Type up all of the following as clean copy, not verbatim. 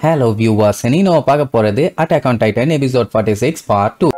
Hello viewers, நீ நம்ம பார்க்க போறது Attack on Titan episode 46 part 2.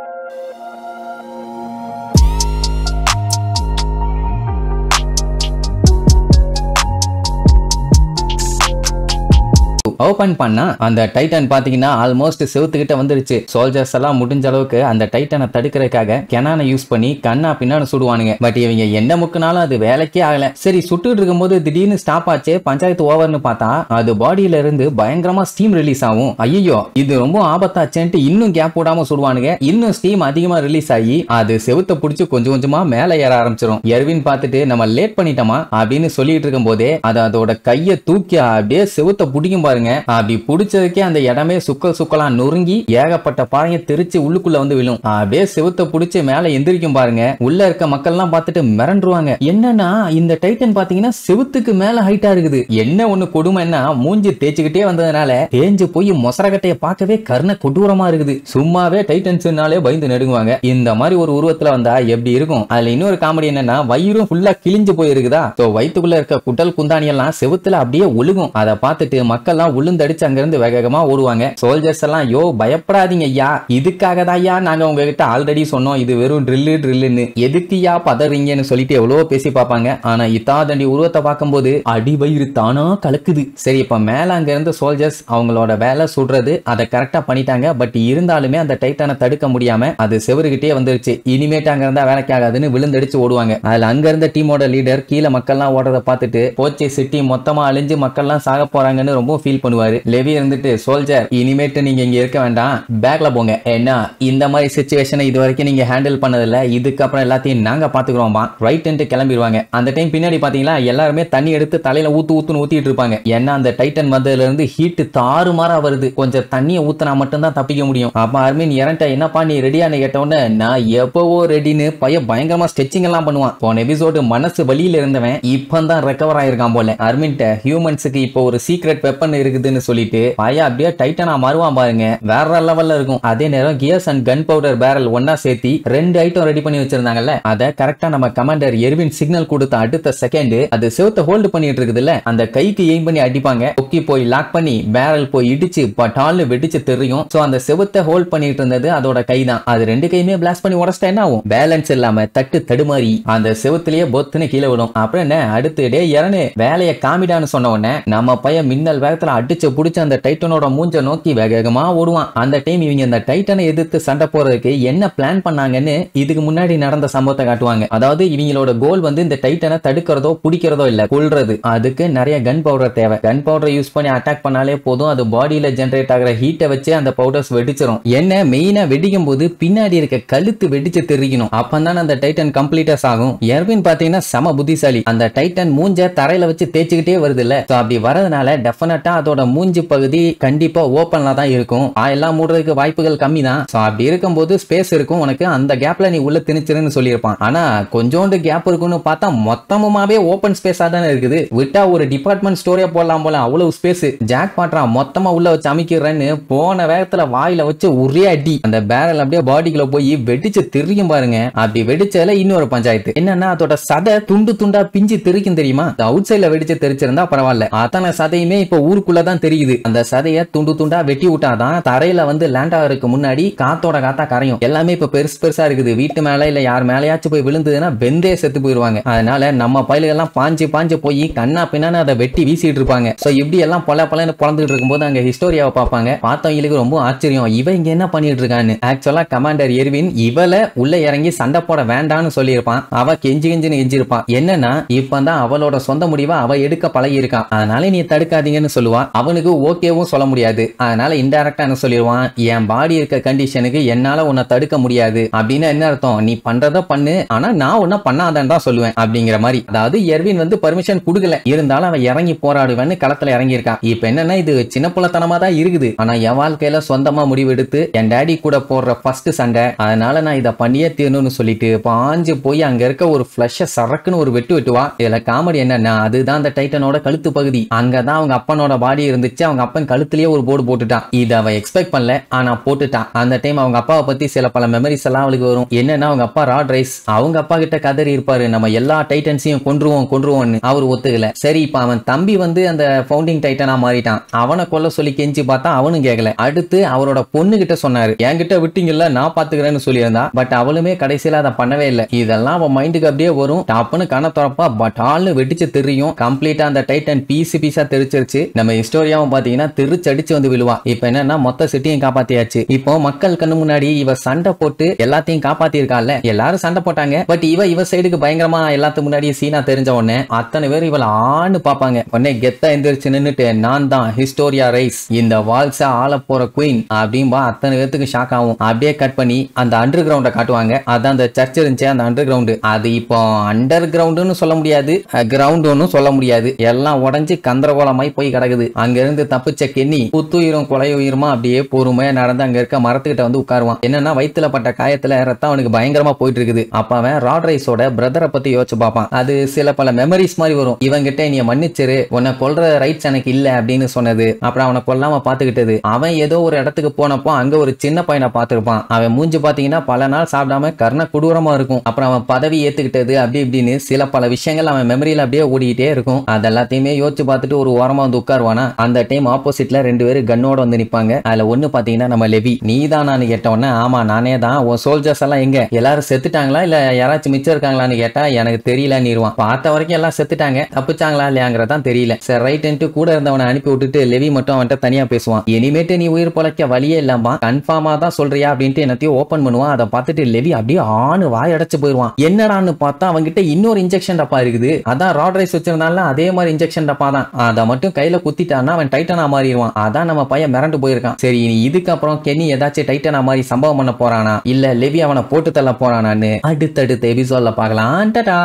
Open பண்ணா அந்த டைட்டன் பாத்தீங்கன்னா ஆல்மோஸ்ட் செவுத்துக்கிட்ட வந்துருச்சு. சோல்ஜர்ஸ் எல்லாம் முடிஞ்ச அளவுக்கு அந்த டைட்டனை தடுக்கிறதுக்காக கெனானை யூஸ் பண்ணி கண்ணா பின்னான்னு சுடுவானுங்க. பட் இவங்க என்ன முக்குனாலும் அது வேலைக்கே ஆகல. சரி சுட்டுட்டு இருக்கும்போது திடீர்னு ஸ்டாப் ஆச்சு. பஞ்சாயத்து ஓவர்னு பார்த்தா அது பாடியில இருந்து பயங்கரமா ஸ்டீம் ரிலீஸ் ஆகும். ஐயோ இது ரொம்ப ஆபத்தாச்சேன்ட்டு இன்னும் கேப் போடாம சுடுவானுங்க. இன்னும் ஸ்டீம் அதிகமா ரிலீஸ் ஆகி அது செவுத்த பிடிச்சு கொஞ்சம் கொஞ்சமா மேல ஏற ஆரம்பிச்சிடும். எர்வின் பார்த்துட்டு நம்ம லேட் பண்ணிட்டோமா அப்படின்னு சொல்லிட்டு இருக்கும் போதே அது அதோட கையை தூக்கி அப்படியே செவுத்த பிடிக்கும் பாருங்க. அப்படி புடிச்சதுக்கே அந்த இடமே சுக்கலா நொறுங்கி ஏகப்பட்ட பாறையை தெரிச்சு உள்ளுக்குள்ள வந்து விழும். அப்படியே செவுத்த புடிச்சு மேல எந்திரிக்கும் பாருங்க. உள்ள இருக்க மக்கள் எல்லாம் பார்த்துட்டு மிரண்டுருவாங்க. என்னன்னா இந்த டைட்டன் பாத்தீங்கன்னா செவுத்துக்கு மேல ஹைட்டா இருக்குது. என்ன ஒண்ணு கொடுமைன்னா மூஞ்சி தேய்ச்சிக்கிட்டே வந்ததுனால தேஞ்சு போய் மொசரகட்டைய பார்க்கவே கர்ண கொடூரமா இருக்குது. சும்மாவே டைட்டன்ஸ்னாலே பயந்து நடுங்குவாங்க. இந்த மாதிரி ஒரு உருவத்துல வந்தா எப்படி இருக்கும்? அதுல இன்னொரு காமெடி என்னன்னா வயிறும் ஃபுல்லா கிழிஞ்சு போயிருக்குதா. வயிற்றுக்குள்ள இருக்க குட்டல் குந்தாணி எல்லாம் செவுத்துல அப்படியே ஒழுகும். அதை பார்த்துட்டு மக்கள் எல்லாம் உளுந்தடிச்சு அங்கிருந்து வேகமா ஓடுவாங்க. சோல்ஜர்ஸ் எல்லாம் யோ பயப்படாதீங்க ஐயா, இதுக்காக தான் ஐயா நாங்க உங்ககிட்ட ஆல்ரெடி சொன்னோம் இது வெறும் ட்ரில்லுன்னு, எதுக்குயா பதறீங்கன்னு சொல்லிட்டு எவ்வளவோ பேசி பார்ப்பாங்க. ஆனா இத்தாதண்டி உருவத்தை பார்க்கும்போது அடி வயிறு தானா கலக்குது. சரி இப்ப மேல அங்க இருந்து சோல்ஜர்ஸ் அவங்களோட வேலை சுடுறது அதை கரெக்டா பண்ணிட்டாங்க. பட் இருந்தாலுமே அந்த டைட்டனை தடுக்க முடியாம அது செவருகிட்டே வந்துருச்சு. இனிமேட்டு அங்க இருந்தா வேலைக்கு ஆகாதுன்னு விழுந்தடிச்சு ஓடுவாங்க. அதுல அங்க இருந்த டீமோட லீடர் கீழே மக்கள்லாம் ஓடுறத பார்த்துட்டு போச்சு சிட்டி மொத்தமா அழிஞ்சு மக்கள்லாம் சாக போறாங்கன்னு ரொம்ப ஃபீல் பண்ணுவாரு. லெவி இருந்துட்டு சோல்ஜர் இனிமேட்டு நீங்க இங்க இருக்க வேண்டாம், பேக்ல போங்க. ஏன்னா இந்த மாதிரி சிச்சுவேஷனை இது வரைக்கும் நீங்க ஹேண்டில் பண்ணதில்ல, இதுக்கப்புறம் எல்லாத்தையும் நாங்க பாத்துக்கிறோம்பா ரைட் கிளம்பிடுவாங்க. அந்த டைம் பின்னாடி பாத்தீங்களா எல்லாருமே தண்ணி எடுத்து தலையில ஊத்துன்னு ஊத்திட்டு இருப்பாங்க. ஏன்னா அந்த டைட்டன் மதல இருந்து ஹீட் தாறுமாறா வருது. கொஞ்சம் தண்ணியை ஊத்தினா மட்டும்தான் தப்பிக்க முடியும். அப்ப அர்மின் இறண்ட என்னப்பா நீ ரெடியானு கேட்டவுடனே நான் எப்பவோ ரெடின்னு பயங்கரமா ஸ்ட்ரெச்சிங் எல்லாம் பண்ணுவான். போன எபிசோடு மனசு வழியில இருந்தவன் இப்பதான் ரெக்கவர் ஆயிருக்கான் போல. அர்மின்ட்ட ஹியூமன்ஸுக்கு இப்போ ஒரு சீக்ரெட் வெப்பன் இருக்குதுன்னு சொல்லிட்டு பையன் அப்படியே டைட்டனா மாறுவான் பாருங்க. வேற லெவல்ல இருக்கும். அதே நேரம் gears and gunpowder barrel ஒன்னா சேர்த்தி 2 ஐட்டம் ரெடி பண்ணி வச்சிருந்தாங்கல்ல, அதை கரெக்டா நம்ம கமாண்டர் எர்வின் சிக்னல் கொடுத்த அடுத்த செகண்ட் அது செவுத்த ஹோல்டு பண்ணிட்டு இருக்குதுல்ல, அந்த கைக்கு எய்ம் பண்ணி அடிப்பாங்க. ஒக்கி போய் லாக் பண்ணி பேரல் போய் இடிச்சு பட்டால்னு வெடிச்சு தெரியும். சோ அந்த செவுத்த ஹோல்ட் பண்ணிட்டு இருந்தது அதோட கை தான். அது 2 கையுமே பிளாஸ்ட் பண்ணி உடச்சிட்டா என்ன ஆகும்? பேலன்ஸ் இல்லாம தடுமாறி அந்த செவுத்திலேயே பொத்துன்னு கீழே விடும். அப்புறம் என்ன அடுத்து டே இறனு வேலையை காமிடான்னு சொன்ன உடனே நம்ம பையன் மின்னல் வேகத்துல அடிச்சு புடிச்ச அந்த டைட்டனோட மூஞ்ச நோக்கி வேகமா ஓடுவான். அந்த டைம் இவங்க இந்த டைட்டனை எதிர்த்து சண்டை போறதுக்கு என்ன பிளான் பண்ணாங்கன்னு இதுக்கு முன்னாடி நடந்த சம்பவத்தை காட்டுவாங்க. அதாவது இவங்களோட கோல் வந்து இந்த டைட்டனை தடுக்கிறதோ பிடிக்கிறதோ இல்ல, கொல்றது. அதுக்கு நிறைய கன் பவுடர் தேவை. கன் பவுடர் யூஸ் பண்ணி அட்டாக் பண்ணாலே போதும், அது பாடியில ஜெனரேட் ஆகிற ஹீட்டை வச்சு அந்த பவுடர்ஸ் வெடிச்சிரும். என்ன மெயினா வெடிக்கும் போது பின்னாடி இருக்க கழுத்து வெடிச்சு தெரிக்கணும். அப்பதான் அந்த டைட்டன் கம்ப்ளீட்டஸ் ஆகும். எர்வின் பாத்தீங்கன்னா சம புத்திசாலி. அந்த டைட்டன் மூஞ்ச தரையில வச்சு தேய்ச்சிக்கிட்டே வருது இல்ல, அப்படி வரதுனால டெஃபினட்டா அதோட மூஞ்சி பகுதி கண்டிப்பா ஓபன்ல தான் இருக்கும். எல்லாம் மூடுறதுக்கு வாய்ப்புகள் கம்மி தான். அப்படி இருக்கும்போது ஸ்பேஸ் இருக்கும் உனக்கு, அந்த கேப்ல நீ உள்ள திணிச்சிருன்னு சொல்லியிருப்பான். ஆனா கொஞ்சோண்டு கேப் இருக்குன்னு பார்த்தா மொத்தமாவே ஓபன் ஸ்பேஸா தானே இருக்குது. விட்டா ஒரு டிபார்ட்மெண்ட் ஸ்டோரே போடலாம் போல, அவ்வளவு ஸ்பேஸ். ஜாக் பாட்றான் மொத்தமா உள்ள வச்சு அமைக்கிறேன்னு போன வேகத்துல வாயில வச்சு ஒரே அடி. அந்த பேரல் அப்படியே பாடிக்குள்ள போய் வெடிச்சு தெரியும் பாருங்க. அப்படி வெடிச்சதுல இன்னொரு பஞ்சாயத்து என்னன்னா அதோட சதை துண்டு துண்டா பிஞ்சு தெரிக்கும் தெரியுமா. அவுட் சைட்ல வெடிச்சு தெரிச்சிருந்தா பரவாயில்ல, அத்தனை சதையுமே இப்ப ஊருக்குள்ளதான் தெரியுது. அந்த சதைய துண்டு துண்டா வெட்டி விட்டாதான் தரையில வந்து லேண்ட் ஆகிறதுக்கு முன்னாடி காத்தோட காத்தா கரையும். எல்லாமே இப்ப பெருசா இருக்குது. வீட்டு மேல இல்ல யார் மேலயாச்சும் போய் விழுந்ததுன்னா வெந்தே செத்து போயிருவாங்க. அதனால நம்ம பயிலுக்கு எல்லாம் பாஞ்சு போய் கண்ணா பின்னான்னு அதை வெட்டி வீசிட்டு இருப்பாங்க. சோ இப்படி எல்லாம் பலன்னு பொழந்துட்டு இருக்கும்போது அங்க ஹிஸ்டோரியாவை பார்ப்பாங்க. பார்த்தவங்களுக்கு ரொம்ப ஆச்சரியம், இவ இங்க என்ன பண்ணிட்டு இருக்கான்னு. ஆக்சுவலா கமாண்டர் எர்வின் இவள உள்ள இறங்கி சண்டை போட வேண்டாம்னு சொல்லியிருப்பான். அவ கெஞ்சின்னு கெஞ்சிருப்பான். என்னன்னா இப்பதான் அவளோட சொந்த முடிவை அவ எடுக்க பழகி இருக்கான். அதனால நீ தடுக்காதீங்கன்னு சொல்லுவான். அவனுக்கு ஓகேவும் சொல்ல முடியாது. அதனால இன்டைரக்டா என்ன சொல்லிடுவான், என் பாடி இருக்க கண்டிஷனுக்கு என்னால உன்னை தடுக்க முடியாது அப்படின்னு என்ன அர்த்தம், நீ பண்றத பண்ணு ஆனா நான் உன்ன பண்ணாதான் தான் சொல்லுவேன் அப்படிங்கிற மாதிரி. அதாவது எர்வின் வந்து பர்மிஷன் கொடுக்கல, இருந்தாலும் அவன் இறங்கி போராடுவேன்னு களத்துல இறங்கி இருக்கான். இப்ப என்னன்னா இது சின்ன புள்ளத்தனமா தான் இருக்குது. ஆனா என் வாழ்க்கையில சொந்தமா முடிவு எடுத்து என் டாடி கூட போடுற ஃபர்ஸ்ட் சண்டை, அதனால நான் இதை பண்ணியே தீரணும்னு சொல்லிட்டு பாஞ்சு போய் அங்க இருக்க ஒரு ஃபிளஷ சரக்குன்னு ஒரு வெட்டுவா. இதுல காமெடி என்னன்னா அதுதான் அந்த டைட்டனோட கழுத்து பகுதி. அங்கதான் அவங்க அப்பனோட பாடி பாடி இருந்துச்சு. அவங்க அப்பன் கழுத்திலேயே ஒரு போர்டு போட்டுட்டான். இத அவ எக்ஸ்பெக்ட் பண்ணல, ஆனா போட்டுட்டான். அந்த டைம் அவங்க அப்பாவை பத்தி சில பல மெமரிஸ் எல்லாம் அவளுக்கு வரும். என்னன்னா அவங்க அப்பா ராட் ரைஸ் அவங்க அப்பா கிட்ட கதறி இருப்பாரு, நம்ம எல்லா டைட்டன்ஸையும் கொன்றுவோம்னு. அவர் ஒத்துக்கல. சரி, இப்ப அவன் தம்பி வந்து அந்த ஃபவுண்டிங் டைட்டனா மாறிட்டான். அவனை கொல்ல சொல்லி கெஞ்சி பார்த்தா அவனும் கேட்கல. அடுத்து அவரோட பொண்ணு கிட்ட சொன்னாரு, என்கிட்ட விட்டீங்கல்ல நான் பாத்துக்கிறேன்னு சொல்லியிருந்தா. பட் அவளுமே கடைசியில அதை பண்ணவே இல்லை. இதெல்லாம் அவன் மைண்டுக்கு அப்படியே வரும். டாப்னு கண்ண திறப்பா, பட் ஆள்னு வெடிச்சு தெரியும். கம்ப்ளீட்டா அந்த டைட்டன் பீஸா தெரிச்சிருச்சு. நம்ம ஹிஸ்டோரியாவும் பாத்தீங்கன்னா தெரிச்சடிச்சு வந்து விழுவா. இப்ப என்னன்னா மொத்த சிட்டியும் காப்பாத்தியாச்சு. இப்போ மக்கள் கண்ணு முன்னாடி இவ சண்டை போட்டு எல்லாத்தையும் காப்பாத்தி இருக்கால. எல்லாரும் சண்டை போட்டாங்க. பட் இவ சைடுக்கு பயங்கரமா எல்லாத்துக்கு முன்னாடி சீனா தெரிஞ்ச உடனே அத்தனை பேர் இவள ஆன்னு பாப்பாங்க. உடனே கெத்தா எந்திரிச்சு நின்னுட்டு, நான் தான் ஹிஸ்டோரியா ரைஸ், இந்த வால்ஸ ஆள போற குயின் அப்படின்பா. அத்தனை பேருக்கு ஷாக் ஆகும். அப்படியே கட் பண்ணி அந்த அண்டர் கிரவுண்ட காட்டுவாங்க. அதான் அந்த சர்ச் இருந்துச்சு, அந்த அண்டர் கிரவுண்ட். அது இப்போ அண்டர் கிரவுண்டுன்னு சொல்ல முடியாது, கிரவுண்டுன்னு சொல்ல முடியாது. எல்லாம் உடஞ்சு கந்தரகோலமாய் போய் கிடக்குது. அங்க இருந்து தப்பிச்ச கென்னி புத்துயிரும் கொலையுயிருமா அப்படியே பொறுமையா நடந்து அங்க இருக்க மரத்துக்கிட்ட வந்து உட்காருவான். என்னன்னா வயித்துல பட்ட காயத்துல ரத்தம் அவனுக்கு பயங்கரமா போயிட்டு இருக்குது. அப்ப அவன் ராட் ரைஸோட பிரதரை பத்தி யோசிச்சு பார்ப்பான். அது சில பல மெமரிஸ் மாதிரி வரும். இவங்கிட்ட நீ மன்னிச்சிரு, உன்னை கொல்ற ரைட்ஸ் எனக்கு இல்ல அப்படின்னு சொன்னது. அப்புறம் அவனை கொல்லாம பாத்துக்கிட்டது. அவன் ஏதோ ஒரு இடத்துக்கு போனப்போ அங்க ஒரு சின்ன பையனை பார்த்திருப்பான். அவன் மூஞ்சி பாத்தீங்கன்னா பல நாள் சாப்பிடாம கர்ண கொடூரமா இருக்கும். அப்புறம் அவன் பதவி ஏத்துக்கிட்டது அப்படி இப்படின்னு சில பல விஷயங்கள் அவன் மெமரியில அப்படியே ஓடிக்கிட்டே இருக்கும். அதெல்லாத்தையுமே யோசிச்சு பார்த்துட்டு ஒரு ஓரமா வந்து உட்காருவானா. அந்த டைம் ஆப்போசிட்ல 2 பேரும் கன்னோட வந்து நிப்பாங்க. அதுல ஒண்ணு பாத்தீங்கன்னா நம்ம லெவி. நீதானான்னு கேட்டவொடனே, ஆமா நானே தான். உன் சோல்ஜர்ஸ் எல்லாம் எங்க, எல்லாரும் செத்துட்டாங்களா இல்ல யாராச்சும் மிச்சம் இருக்காங்களான்னு கேட்டா எனக்கு தெரியலன்னுருவான். பார்த்த வரைக்கும் எல்லாம் செத்துட்டாங்க, தப்பிச்சாங்களா இல்லையாங்கிறதான் தெரியல. சரி ரைட்டு கூட இருந்தவனை அனுப்பி விட்டுட்டு லெவி மட்டும் அவன்கிட்ட தனியா பேசுவான். இனிமேட்டு நீ உயிர் பொழைக்க வழியே இல்லாமா, கன்ஃபார்மா தான் சொல்றியா அப்படின்ட்டு என்னத்தையும் ஓபன் பண்ணுவான். அதை பார்த்துட்டு லெவி அப்படியே ஆணு வாய் அடைச்சு போயிருவான். என்னடான்னு பார்த்தா அவங்கிட்ட இன்னொரு இன்ஜெக்ஷன் டப்பா இருக்குது. அதான் ராட் ரைஸ் வச்சிருந்தால அதே மாதிரி இன்ஜெக்ஷன் டப்பா தான். அதை மட்டும் கையில குத்திட்டான்னா அவன் டைட்டனா மாறிடுவான். அதான் நம்ம பையன் மிரண்டு போயிருக்கான். சரி, இனி இதுக்கப்புறம் கென்னி ஏதாச்சும் டைட்டனா மாதிரி சம்பவம் பண்ண போறானா இல்ல லெவி அவனை போட்டு தள்ள போறானான்னு அடுத்தடுத்த எபிசோட்ல பார்க்கலாம். டாடா.